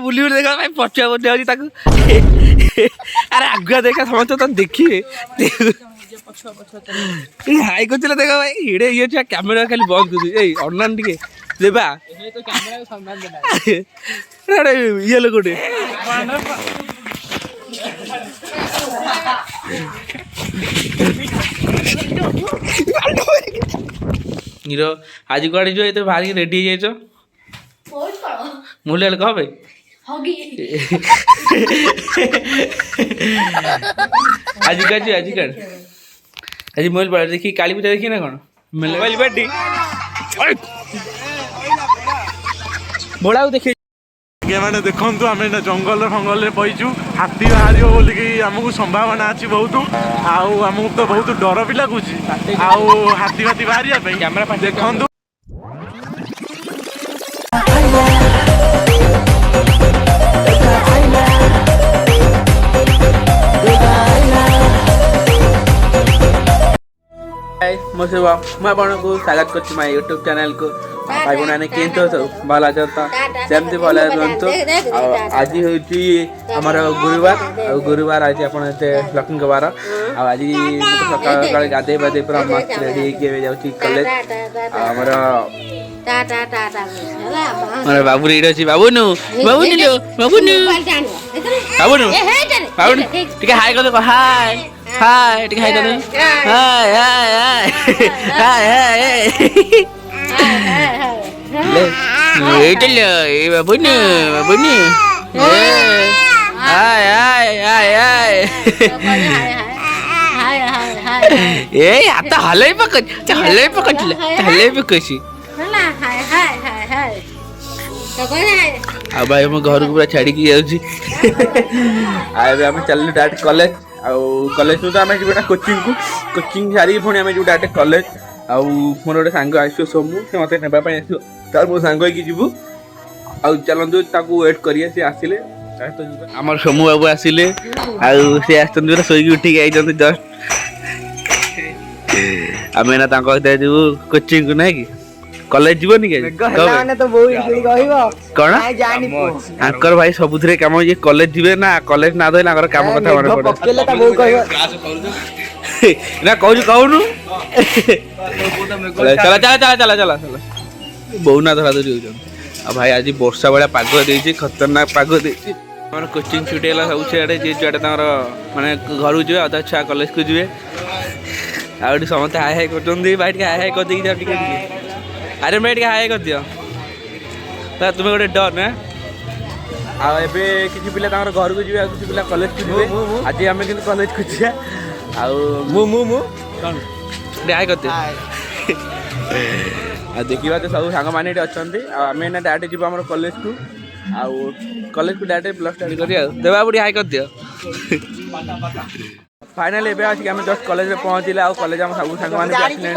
बुली देखा भाई पछुआ बोलते होची ताकू अरे आगुआ देखा समस्त तो देखिए हाई करथिले देखा भाई हिडे ये छा कैमरा खाली बंद कर ए ऑनलाइन टिके देबा ए तो कैमरा को सम्मान देना अरे ये लोगोटे हीरो आज कुआडे जो तो बाहर रेडी हो जाइछो मुले कह भाई आज आज मोबाइल पड़ा देखी काली पूजा देखी ना कौन मोबाइल बैठी भोला देखिए मैंने देखु आम जंगल फंगल पैचु हाथी बाहर बोलिकी आमको संभावना अच्छी बहुत आमको तो बहुत डर भी लगुच हाथी फाथी बाहर कैमरा देखु मैं आपको स्वागत कर यूट्यूब चैनल को भाई बहन केमती हो भल सेमती भल रुहतु आज हूँ गुरुवार गुरुवार आज आप लक्ष्मी बार आज सकाल सकाल गाधे बाधे पूरा मस्त रेडी जाऊँगी कॉलेज आमर बाबू रेडी अच्छी बाबूनु बाबूनु बाबूनु बाबूनु बाबूनु टे हाय कर हाय हाय टे हाय कर हाय हाय हाय हाय चलो ए बाबूनु बाबूनु हाय हाय हाय हाय ए आता हलई पकड़ पकड़सी भाई हम घर को पूरा छाड़ी जाऊँ चल डायरेक्ट कॉलेज कॉलेज तो आम जी कोचिंग सारी पुणी आम जो डायरेक्ट कॉलेज मोर गोटे सांग आसो सोमू से मत नापी आसो तार मो सांग होगी जीवु चलतु वेट करिए सी आसिले आमर सोमू बाबू आसिले सी आसते शोक उठिक आई जस्ट आम ना जीवु कोचिंग को ना कि कॉलेज जीवन कौन आंकर भाई सबुथ कम ये कॉलेज जीवे ना कॉलेज ना धोले काम कथा मन पड़े ना कहू कहूनु चला चला चला चला चला चला बहु ना धरा धरी हो भाई आज वर्षा भाया पाग दे खतरनाक पाग दे कोचिंग छुट्टी है सब सियाड़े जी जुआड़े माने घर को जी अधा छुआ कॉलेज को जी आठ समस्त हाय हाय कर भाई हाय हाय कर अरे मैं हाय कर दियो तुम्हें गोटे डर ना आबे किसी पिला घर को जी किसी पिला कॉलेज को जी आज आम कि कॉलेज को जी हाय कर दियो देखा तो सब सांग मैंने अच्छा आम डायरेक्ट जी आम कॉलेज को कॉलेज को डायरेक्ट प्लस स्टार्ट कर देवा बुढ़ी हाय कर दियो फाइनाल आज आम जस्ट कॉलेज में पहुँचले कॉलेज आम सब सांग मैंने आसले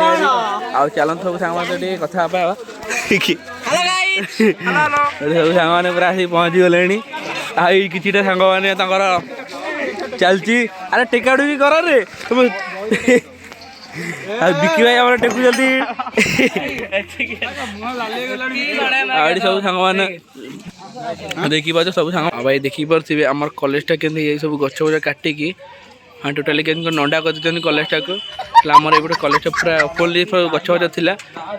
चलत सब सांग मैंने कथा सब सांग मैंने पूरा आस पहुँची गले कि सांग मैंने चलती अरे टेकाड़ू भी कर रे तुम बिकी भाई आम टेकु जल्दी सब सांग मैंने देखी पाच सब सांग भाई देखी पारे आम कॉलेजटा के सब गछ गछ काटिकी हाँ टोटाली के नंडा कर कॉलेजटा को आमर ये कॉलेज पूरा ओपनली गछ गछ थी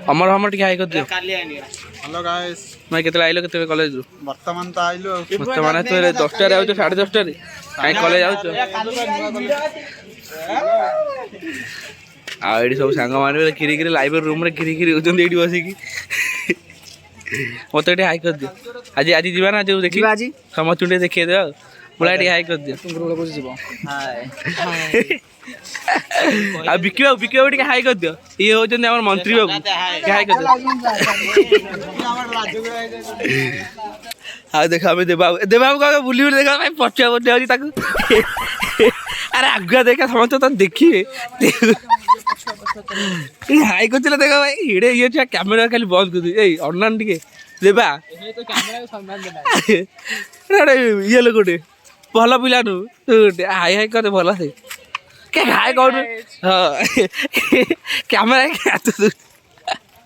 अमर हम टे हाई कर दियो हेलो गाइस मैं केते आइलो केते कॉलेज वर्तमान तो आइलो वर्तमान तो 10टा रे आउछ 10:30 रे काई कॉलेज आउछ आइडी सब सांग माने किरी किरी लाइब्रेरी रूम रे किरी किरी होजन एडी बसिकी मत हाई कर दियो आज आज जीवा ना जो देखी आज समझ चुंडे देखिए दे मुला हाई कर दियो हाय बिकी बाबू हाई कर दियो ये होजन हमर मंत्री बाबू हाई कर दियो हाँ देखा हमें देबाबू का बुली देखा भाई पछुआ बोलते होची ताकू अरे आगुआ देखा समस्त तो देखिए हाई करथिले देखा भाई हिडे ये छा कैमरा खाली बंद कर ए ऑनलाइन टिके देबा ए तो कैमरा को सम्मान देना अरे ये लोगोटे भल पिला नु हाई हाई करे भल से क्या हाई कौन हाँ कैमरा क्या तो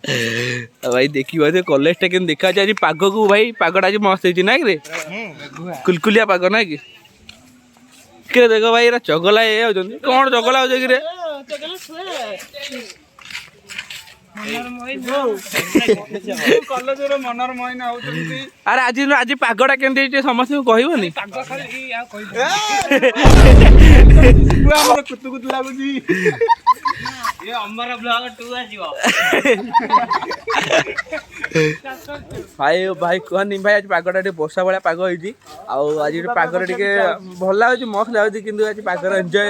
भाई देखिए जे कॉलेजटा केन देखा आज पाग को भाई पागटा आज मस्त होती ना रे कुलकुलिया पाग ना कि देखो भाई चगला ये कौन चगला हो रे अरे आज आज पागटा केमती समस्त कहबनी भाई भाई कहनी भाई आज पागटा वर्षा भाया पाग होती आज पागर टे भल लगे मस्त लगे कि आज पागर एंजय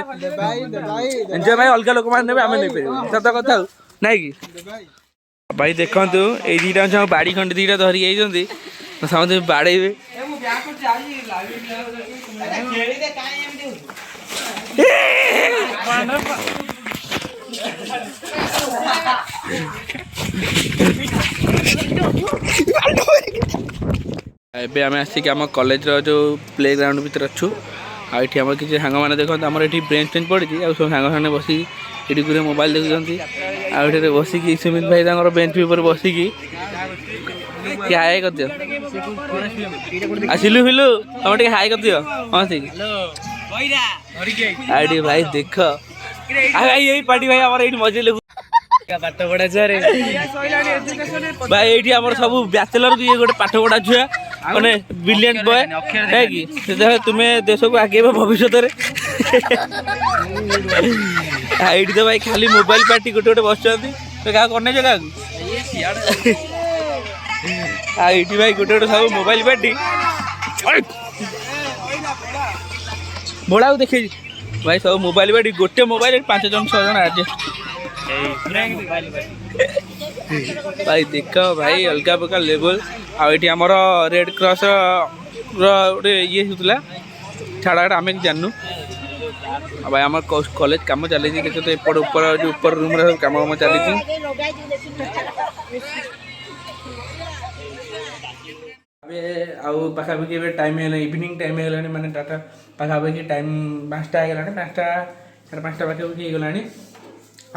एंजय भाई अलग लोक मैंने आम नहीं पार सत कथा ना कि भाई देखु ये दीटा बाड़ी खंडे दीटा धरिक समझ बाड़े एबे आम आसिक आम कॉलेज जो प्ले ग्राउंड भीतर अच्छु आम किसी सांग मैंने देखते आम ये ब्रेंच टेंच पड़ी सब सांग सामने बसिक ये पूरे मोबाइल देखुं आठे बसिक सुमित भाई बेंच पर बसिक हाई कर दियो सिलु फिलु तुम टे हाई कर दियो हाँ ठीक भाई देख यही पार्टी भाई आम ये मजे लगू पाठ पढ़ा छुआ भाई ये सब बैचलर ये गोटे पाठ पढ़ा छुआ मैंने ब्रिलियंट बॉय है कि तुम्हें देश को आगे भविष्य ये तो भाई खाली मोबाइल पार्टी गोटे गोटे बस क्या करने जगह ये भाई गोटे गोटे सब मोबाइल पार्टी भड़ा देखे भाई सब मोबाइल पार्टी गोटे मोबाइल 5 जन 6 जन एडजस्ट भाई देख भाई अलग प्रकार लेवल आम रेड क्रॉस रोटे ये होता छाड़ा आम जानू भाई आम कॉलेज कम चली देखते एपट ऊपर रूम सब कम चली पाखापाखि टाइम इवनिंग टाइम है माने टाटा पाखापाखि टाइम 5टा हो 5टा 5:30 पाखापाखि होगा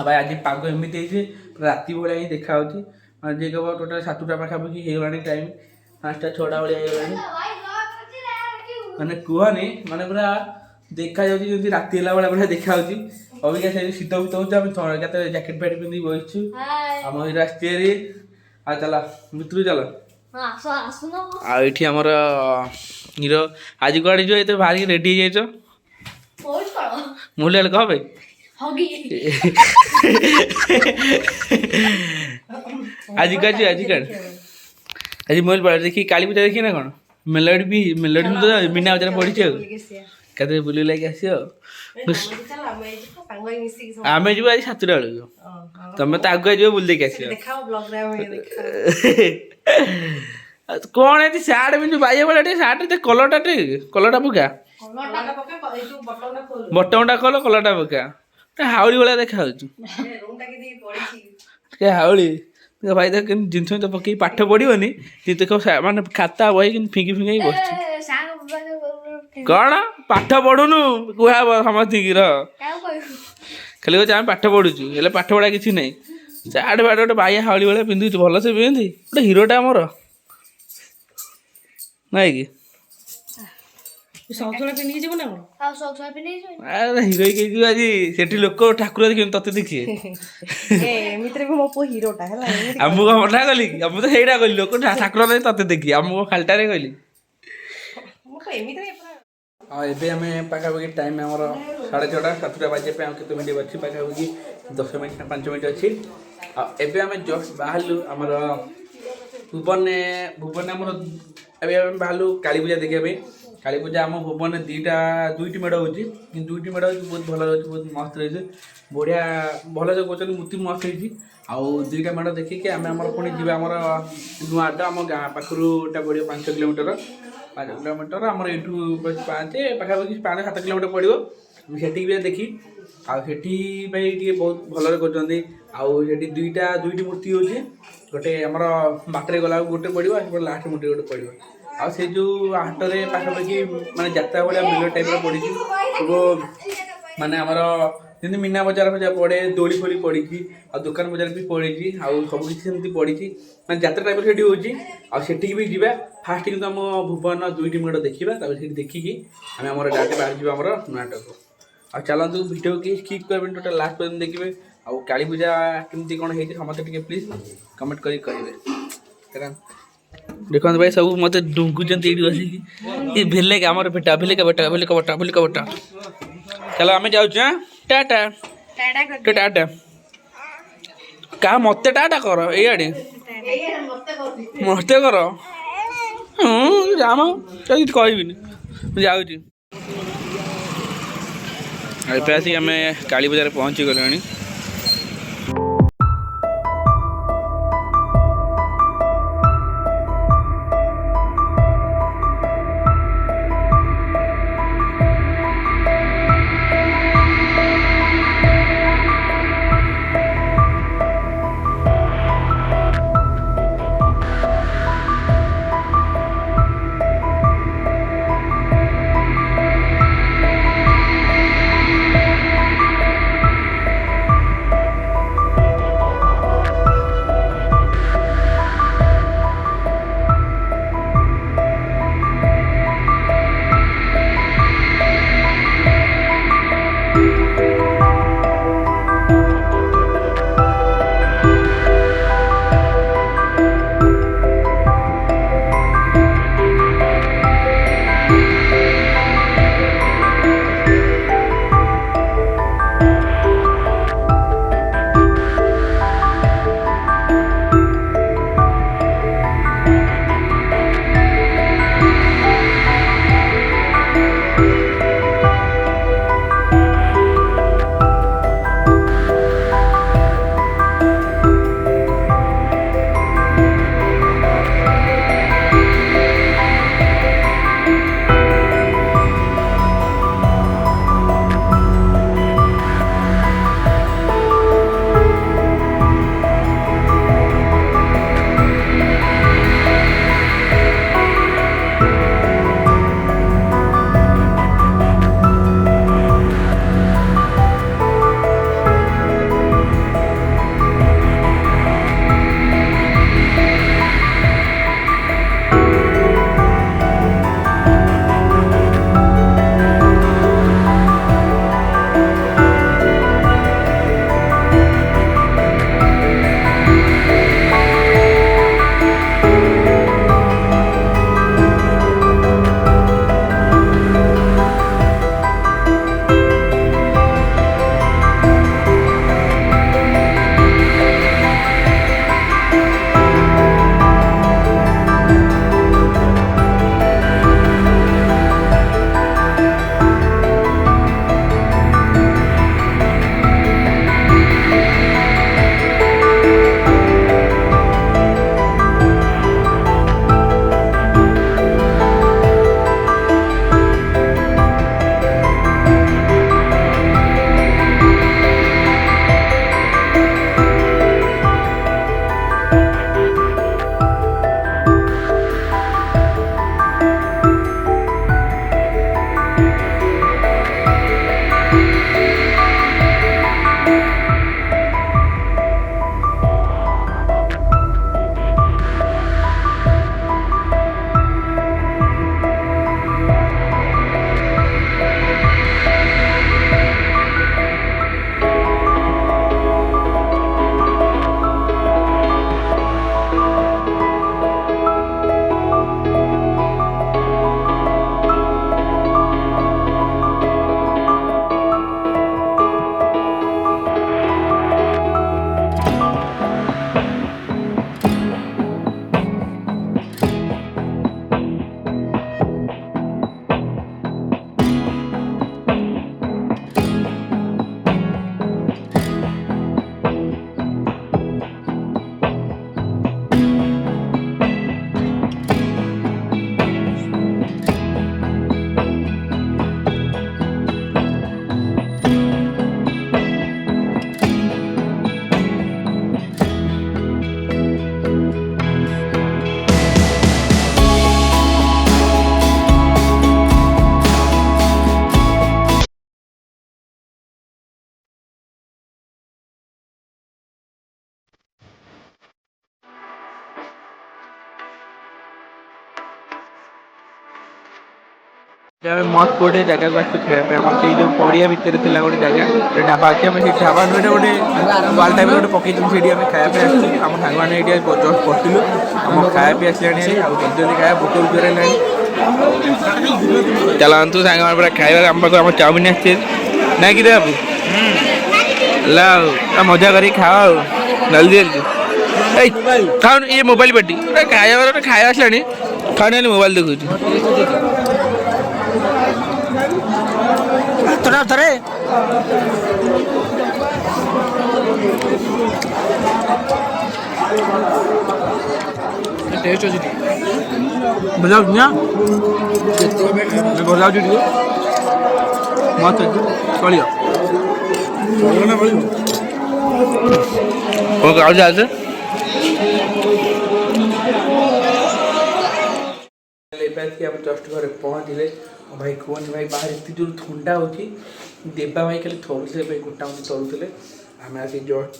भाई आज पाग एमती राति भाया ही देखा जी कब टोटाल 7टा पाखापाखि होगा टाइम 5टा 6टा भाया मैंने कहनी माने पूरा देखा जाती राति है भाया देखा अबिका से शीत भीत हो जैकेट फैकेट पिंधि बसचु आम हिरो आसती आ चला भितर चल आमर हिरो आज कड़े जो ये बाहर रेडी हो जाइए मुझे कह भाई आज का आज मोबाइल पड़ा देखी काली पूजा देखी ना कौन मेलोडी भी तो बिना बजार पड़ी कहते बुले लगे आस आम जी आज 7टा बेलू तुम तो आगे जो बुल देखी आस कौन है सार्ट पिंधु बाइया भाई सार्ट कलरटा पका बटमटा खोल कलरटा पका हाउली भाया देखा हाउली भाई देख जिन तो पकई पाठ पढ़ोनी देख माने खाता बही फिंगी फिंगी बस कौन पाठ पढ़ुनु कुह समस्त खाली कहे आम पाठ पढ़ुचु हेल्ले पाठ पढ़ा किसी ना सार्ट फाट गोटे बाइया हाउली भाया पिंधु भल से पिंधि गोटे हिरोटा आमर ना कि हिरो आज से लोक ठाकुर देखिए तते देखिए आमको मना कली तो सहीटा कहली लोक ठाकुर तते देखिए आमको खालटारे कहली हाँ एम पाखापाखि टाइम आमर 6:30 7टा बाजे केते मिनट अच्छी पाखापाखि 10 मिनट 5 मिनट अच्छी एवं आम जस्ट बाहर आमर भुवन आमर बाहर काली पूजा देखा काली पूजा आम भुवन दुईटी मेढ़ हो दुईटी मेढ़ बहुत भल रही बहुत मस्त रही बढ़िया भल से कौन मूर्ति मस्त होती आउ 2टा मेढ़ देखिए आम पुणी जी आम नुआटा आम गाँ पाखुटा पड़ो 5 किलोमीटर आमर ये 5 पाखापाखि 5-7 किलोमीटर पड़ो सेठी भी देखी आठी बहुत भल कर दुईटी मूर्ति हो गोटे आम बाटर गला गोटे पड़ो लास्ट मूर्ति गोटे पड़ो आ से जो हाटरे पाखापाखि माने जात्रा भाया मेलो टाइप पड़ी सब माने आमर ଯେମିତି ମୀନା ବଜାର ଫଜାର ପଡ଼େ, ଦୋଳି ଫୋଳି ପଡ଼ିଛି, ଆଉ ଦୋକାନ ବଜାର ବି ପଡ଼ିଛି, ଆଉ ସବୁ କିଛି ସେମିତି ପଡ଼ିଛି, ମାନେ ଯାତ୍ରା ଟାଇପ୍ର ସେଠି ହେଉଛି। ଆଉ ସେଠିକି ବି ଯିବା। ଫାଷ୍ଟ କିନ୍ତୁ ଆମ ଭୁବନ 2ଟି ମେଢ଼ ଦେଖିବା, ତାପରେ ସେଠି ଦେଖିକି ଆମେ ଆମର ଡାଇରେକ୍ଟ ବାହାରିଯିବା ଆମର ନୂଆହାଟାକୁ। ଆଉ ଚାଲନ୍ତୁ ଭିଡ଼ିଓ କେହି ସ୍କିପ୍ କରିବେନି, ଟୋଟାଲ୍ ଲାଷ୍ଟ ପର୍ଯ୍ୟନ୍ତ ଦେଖିବେ। ଆଉ କାଳୀପୂଜା କେମିତି କ'ଣ ହେଇଛି ସମସ୍ତେ ଟିକେ ପ୍ଲିଜ୍ କମେଣ୍ଟ କରି କହିବେ। ଦେଖନ୍ତୁ ଭାଇ ସବୁ ମତେ ଡୁଙ୍ଗୁଛନ୍ତି ଏଇଠି ବସିକି, ଏ ଭିଲେକ ଆମର ବେଟା ଭିଲେକା ବେଟା ଭିଲେକା ବେଟା ଭିଲେକା ବେଟା। ଚାଲ ଆମେ ଯାଉଛୁ। ଟାଟା ଟାଟା କାହା ମତେ ଟାଟା କର ଏଇଆଡ଼େ ମତେ କର। ଯାମ କିଛି କହିବିନି, ମୁଁ ଯାଉଛି। ଏବେ ଆସିକି ଆମେ କାଳୀପୂଜାରେ ପହଞ୍ଚି ଗଲେଣି। ଆମେ ମସ୍ତ ଗୋଟେ ଜାଗାକୁ ଆସିଛୁ ଖାଇବା ପାଇଁ ଆମର ସେଇ ଯେଉଁ ପଡ଼ିଆ ଭିତରେ ଥିଲା ଗୋଟେ ଜାଗା ଗୋଟେ ଢାବା ଅଛି ଆମେ ସେଇ ଢାବା ନୁହେଁ ଗୋଟେ ୱାଲ୍ ଟାଇପ୍ର ଗୋଟେ ପକେଇଛୁ ସେଇଠି ଆମେ ଖାଇବା ପାଇଁ ଆସିଛୁ ଆମ ସାଙ୍ଗମାନେ ଏଇଠି ଜଷ୍ଟ ବସିଥିଲୁ ଆମ ଖାଇବା ବି ଆସିଲାଣି ହେରି ଆଉ ଜଲ୍ଦି ଜଲ୍ଦି ଖାଇବା ଭୋକ ବି ଜୋର ହେଲାଣି ଚାଲନ୍ତୁ ସାଙ୍ଗମାନେ ପୁରା ଖାଇବା ଆମ ପାଖକୁ ଆମ ଚାଉମିନ ଆସିଛି ନାଇଁ କି ବାବୁ ହେଲା ଆଉ ମଜା କରିକି ଖାଅ ଆଉ ଜଲ୍ଦି ଜଲ୍ଦି ଏଇ ଖାଉନି ଇଏ ମୋବାଇଲ ପାଟି ଖାଇବା ଆସିଲାଣି ଖାଉନି ହେଲେ ମୋବାଇଲ ଦେଖୁଛି ଥରେ ଟେଷ୍ଟ ଅଛି ଭଲ ଲାଗୁଛି ନା ଭଲ ଲାଗୁଛି ଟିକେ ମସ୍ତ ଅଛି ଚଳିବ କ'ଣ ଖାଉଛି ଆସେ ଏବେ ଆସିକି ଆମେ ଜଷ୍ଟ ଘରେ ପହଞ୍ଚିଲେ ଭାଇ କୁହନି ଭାଇ ବାହାରେ ଏତେ ଜୋର ଥଣ୍ଡା ହେଉଛି ଦେବା ଭାଇ ଖାଲି ଥରୁଥିଲେ ଭାଇ ଗୋଟା ମତେ ଥରୁଥିଲେ ଆମେ ଆସିକି ଜଷ୍ଟ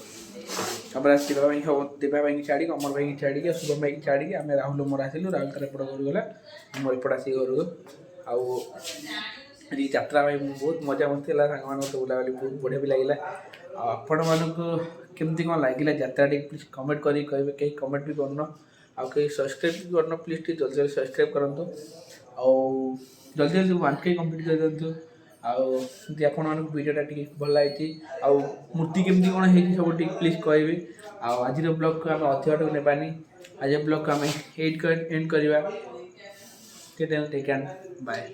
ତାପରେ ଆସି ଦେବା ଭାଇ ଦେବା ଭାଇକି ଛାଡ଼ିକି ଅମର ଭାଇକି ଛାଡ଼ିକି ଆଉ ଶୁଭମ ଭାଇକି ଛାଡ଼ିକି ଆମେ ରାହୁଲ ମୋର ଆସିଲୁ ରାହୁଲ ତାର ଏପଟ ଘରକୁ ଗଲା ଆମର ଏପଟ ଆସିକି ଘରକୁ ଆଉ ଆଜି ଯାତ୍ରା ଭାଇ ବହୁତ ମଜା ମସ୍ତି ହେଲା ସାଙ୍ଗମାନଙ୍କ ସହିତ ବୁଲାବୁଲି ବହୁତ ବଢ଼ିଆ ବି ଲାଗିଲା ଆଉ ଆପଣମାନଙ୍କୁ କେମିତି କ'ଣ ଲାଗିଲା ଯାତ୍ରାଟି ପ୍ଲିଜ୍ କମେଣ୍ଟ କରିକି କହିବେ କେହି କମେଣ୍ଟ ବି କରୁନ ଆଉ କେହି ସବସ୍କ୍ରାଇବ୍ ବି କରୁନ ପ୍ଲିଜ୍ ଟିକେ ଜଲ୍ଦି ଜଲ୍ଦି ସବସ୍କ୍ରାଇବ୍ କରନ୍ତୁ ଆଉ ଜଲ୍ଦି ଜଲ୍ଦି 1K କମ୍ପ୍ଲିଟ୍ କରିଦିଅନ୍ତୁ ଆଉ ଯଦି ଆପଣମାନଙ୍କୁ ଭିଡ଼ିଓଟା ଟିକେ ଭଲ ଲାଗିଛି ଆଉ ମୂର୍ତ୍ତି କେମିତି କ'ଣ ହେଇଛି ସବୁ ଟିକେ ପ୍ଲିଜ୍ କହିବେ ଆଉ ଆଜିର ବ୍ଲଗ୍କୁ ଆମେ ଅଧିକ ବାଟକୁ ନେବାନି ଆଜିର ବ୍ଲଗ୍କୁ ଆମେ ଏଣ୍ଡ କରିବା ଟେକ୍ କେୟାର ବାଏ।